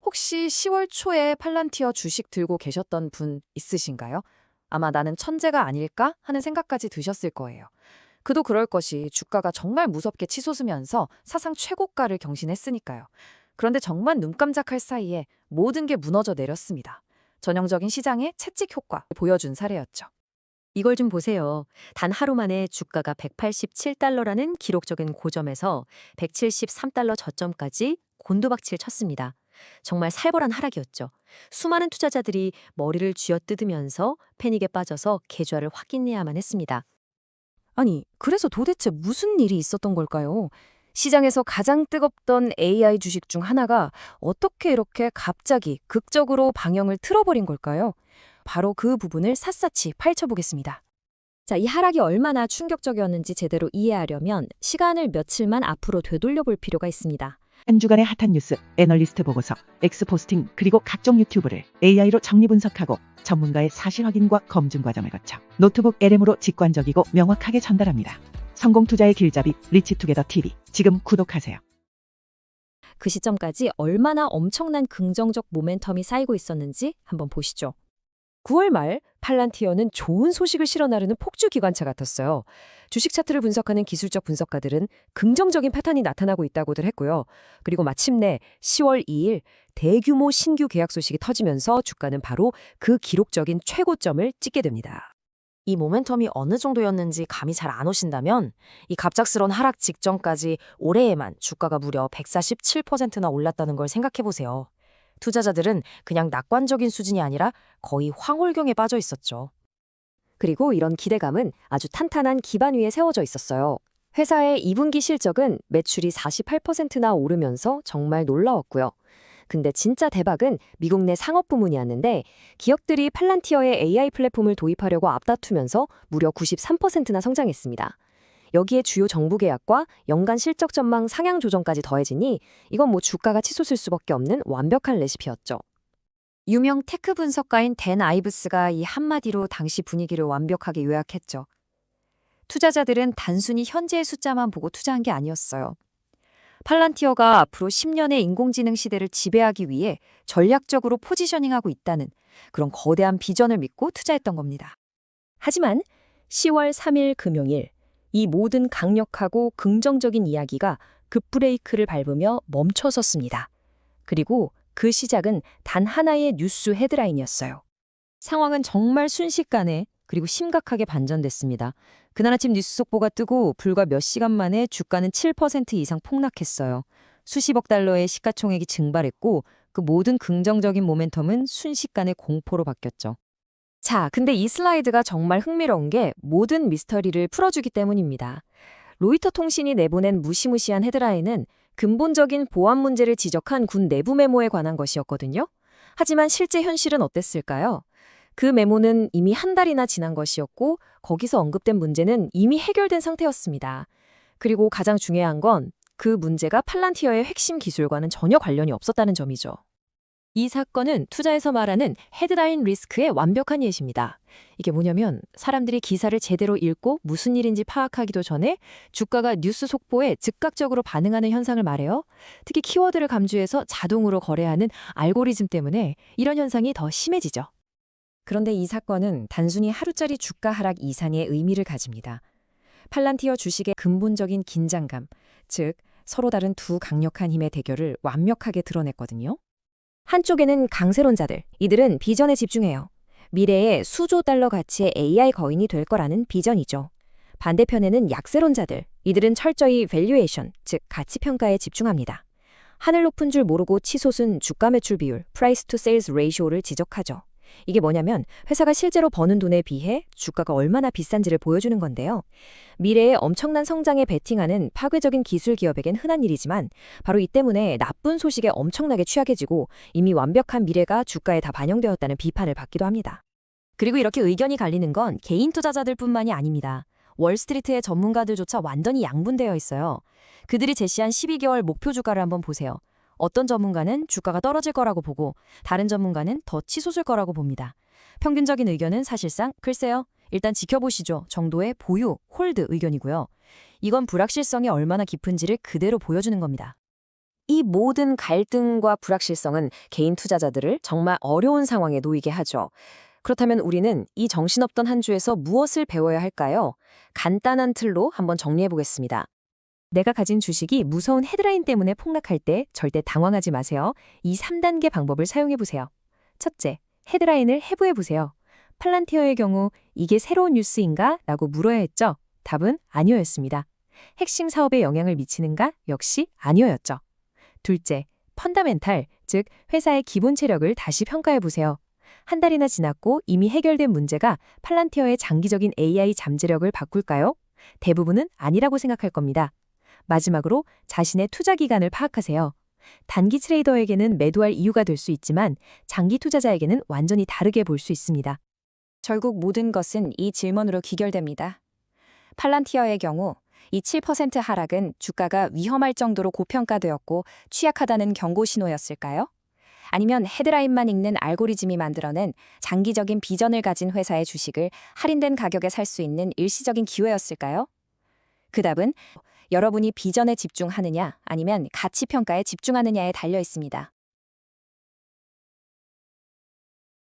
혹시 10월 초에 팔란티어 주식 들고 계셨던 분 있으신가요? 아마 나는 천재가 아닐까 하는 생각까지 드셨을 거예요. 그도 그럴 것이 주가가 정말 무섭게 치솟으면서 사상 최고가를 경신했으니까요. 그런데 정말 눈 깜짝할 사이에 모든 게 무너져 내렸습니다. 전형적인 시장의 채찍 효과 보여준 사례였죠. 이걸 좀 보세요. 단 하루 만에 주가가 187달러라는 기록적인 고점에서 173달러 저점까지 곤두박질 쳤습니다. 정말 살벌한 하락이었죠. 수많은 투자자들이 머리를 쥐어뜯으면서 패닉에 빠져서 계좌를 확인해야만 했습니다. 아니, 그래서 도대체 무슨 일이 있었던 걸까요? 시장에서 가장 뜨겁던 AI 주식 중 하나가 어떻게 이렇게 갑자기 극적으로 방향을 틀어버린 걸까요? 바로 그 부분을 샅샅이 파헤쳐보겠습니다. 자, 이 하락이 얼마나 충격적이었는지 제대로 이해하려면 시간을 며칠만 앞으로 되돌려 볼 필요가 있습니다. 한 주간의 핫한 뉴스, 애널리스트 보고서, 엑스포스팅 그리고 각종 유튜브를 AI로 정리 분석하고 전문가의 사실 확인과 검증 과정을 거쳐 노트북 LM으로 직관적이고 명확하게 전달합니다. 성공 투자의 길잡이 리치투게더 TV 지금 구독하세요. 그 시점까지 얼마나 엄청난 긍정적 모멘텀이 쌓이고 있었는지 한번 보시죠. 9월 말 팔란티어는 좋은 소식을 실어 나르는 폭주 기관차 같았어요. 주식 차트를 분석하는 기술적 분석가들은 긍정적인 패턴이 나타나고 있다고들 했고요. 그리고 마침내 10월 2일 대규모 신규 계약 소식이 터지면서 주가는 바로 그 기록적인 최고점을 찍게 됩니다. 이 모멘텀이 어느 정도였는지 감이 잘 안 오신다면 이 갑작스러운 하락 직전까지 올해에만 주가가 무려 147%나 올랐다는 걸 생각해 보세요. 투자자들은 그냥 낙관적인 수준이 아니라 거의 황홀경에 빠져 있었죠. 그리고 이런 기대감은 아주 탄탄한 기반 위에 세워져 있었어요. 회사의 2분기 실적은 매출이 48%나 오르면서 정말 놀라웠고요. 근데 진짜 대박은 미국 내 상업 부문이었는데 기업들이 팔란티어의 AI 플랫폼을 도입하려고 앞다투면서 무려 93%나 성장했습니다. 여기에 주요 정부 계약과 연간 실적 전망 상향 조정까지 더해지니 이건 주가가 치솟을 수밖에 없는 완벽한 레시피였죠. 유명 테크 분석가인 댄 아이브스가 이 한마디로 당시 분위기를 완벽하게 요약했죠. 투자자들은 단순히 현재의 숫자만 보고 투자한 게 아니었어요. 팔란티어가 앞으로 10년의 인공지능 시대를 지배하기 위해 전략적으로 포지셔닝하고 있다는 그런 거대한 비전을 믿고 투자했던 겁니다. 하지만 10월 3일 금요일 이 모든 강력하고 긍정적인 이야기가 급브레이크를 밟으며 멈춰섰습니다. 그리고 그 시작은 단 하나의 뉴스 헤드라인이었어요. 상황은 정말 순식간에 그리고 심각하게 반전됐습니다. 그날 아침 뉴스 속보가 뜨고 불과 몇 시간 만에 주가는 7% 이상 폭락했어요. 수십억 달러의 시가총액이 증발했고 그 모든 긍정적인 모멘텀은 순식간에 공포로 바뀌었죠. 자, 근데 이 슬라이드가 정말 흥미로운 게 모든 미스터리를 풀어주기 때문입니다. 로이터 통신이 내보낸 무시무시한 헤드라인은 근본적인 보안 문제를 지적한 군 내부 메모에 관한 것이었거든요. 하지만 실제 현실은 어땠을까요? 그 메모는 이미 한 달이나 지난 것이었고 거기서 언급된 문제는 이미 해결된 상태였습니다. 그리고 가장 중요한 건 그 문제가 팔란티어의 핵심 기술과는 전혀 관련이 없었다는 점이죠. 이 사건은 투자에서 말하는 헤드라인 리스크의 완벽한 예시입니다. 이게 뭐냐면 사람들이 기사를 제대로 읽고 무슨 일인지 파악하기도 전에 주가가 뉴스 속보에 즉각적으로 반응하는 현상을 말해요. 특히 키워드를 감주해서 자동으로 거래하는 알고리즘 때문에 이런 현상이 더 심해지죠. 그런데 이 사건은 단순히 하루짜리 주가 하락 이상의 의미를 가집니다. 팔란티어 주식의 근본적인 긴장감, 즉 서로 다른 두 강력한 힘의 대결을 완벽하게 드러냈거든요. 한쪽에는 강세론자들, 이들은 비전에 집중해요. 미래에 수조 달러 가치의 AI 거인이 될 거라는 비전이죠. 반대편에는 약세론자들, 이들은 철저히 밸류에이션, 즉 가치평가에 집중합니다. 하늘 높은 줄 모르고 치솟은 주가 매출 비율, price to sales ratio를 지적하죠. 이게 뭐냐면 회사가 실제로 버는 돈에 비해 주가가 얼마나 비싼지를 보여주는 건데요. 미래에 엄청난 성장에 베팅하는 파괴적인 기술 기업에겐 흔한 일이지만 바로 이 때문에 나쁜 소식에 엄청나게 취약해지고 이미 완벽한 미래가 주가에 다 반영되었다는 비판을 받기도 합니다. 그리고 이렇게 의견이 갈리는 건 개인 투자자들뿐만이 아닙니다. 월스트리트의 전문가들조차 완전히 양분되어 있어요. 그들이 제시한 12개월 목표 주가를 한번 보세요. 어떤 전문가는 주가가 떨어질 거라고 보고 다른 전문가는 더 치솟을 거라고 봅니다. 평균적인 의견은 사실상 글쎄요, 일단 지켜보시죠 정도의 보유, 홀드 의견이고요. 이건 불확실성이 얼마나 깊은지를 그대로 보여주는 겁니다. 이 이 모든 갈등과 불확실성은 개인 투자자들을 정말 어려운 상황에 놓이게 하죠. 그렇다면 우리는 이 정신없던 한 주에서 무엇을 배워야 할까요? 간단한 틀로 한번 정리해 보겠습니다. 내가 가진 주식이 무서운 헤드라인 때문에 폭락할 때 절대 당황하지 마세요. 이 3단계 방법을 사용해 보세요. 첫째, 헤드라인을 해부해 보세요. 팔란티어의 경우 이게 새로운 뉴스인가? 라고 물어야 했죠. 답은 아니었습니다. 핵심 사업에 영향을 미치는가? 역시 아니었죠. 둘째, 펀더멘탈, 즉 회사의 기본 체력을 다시 평가해 보세요. 한 달이나 지났고 이미 해결된 문제가 팔란티어의 장기적인 AI 잠재력을 바꿀까요? 대부분은 아니라고 생각할 겁니다. 마지막으로 자신의 투자 기간을 파악하세요. 단기 트레이더에게는 매도할 이유가 될 수 있지만 장기 투자자에게는 완전히 다르게 볼 수 있습니다. 결국 모든 것은 이 질문으로 귀결됩니다. 팔란티어의 경우 이 7% 하락은 주가가 위험할 정도로 고평가되었고 취약하다는 경고 신호였을까요? 아니면 헤드라인만 읽는 알고리즘이 만들어낸 장기적인 비전을 가진 회사의 주식을 할인된 가격에 살 수 있는 일시적인 기회였을까요? 그 답은 여러분이 비전에 집중하느냐 아니면 가치 평가에 집중하느냐에 달려 있습니다.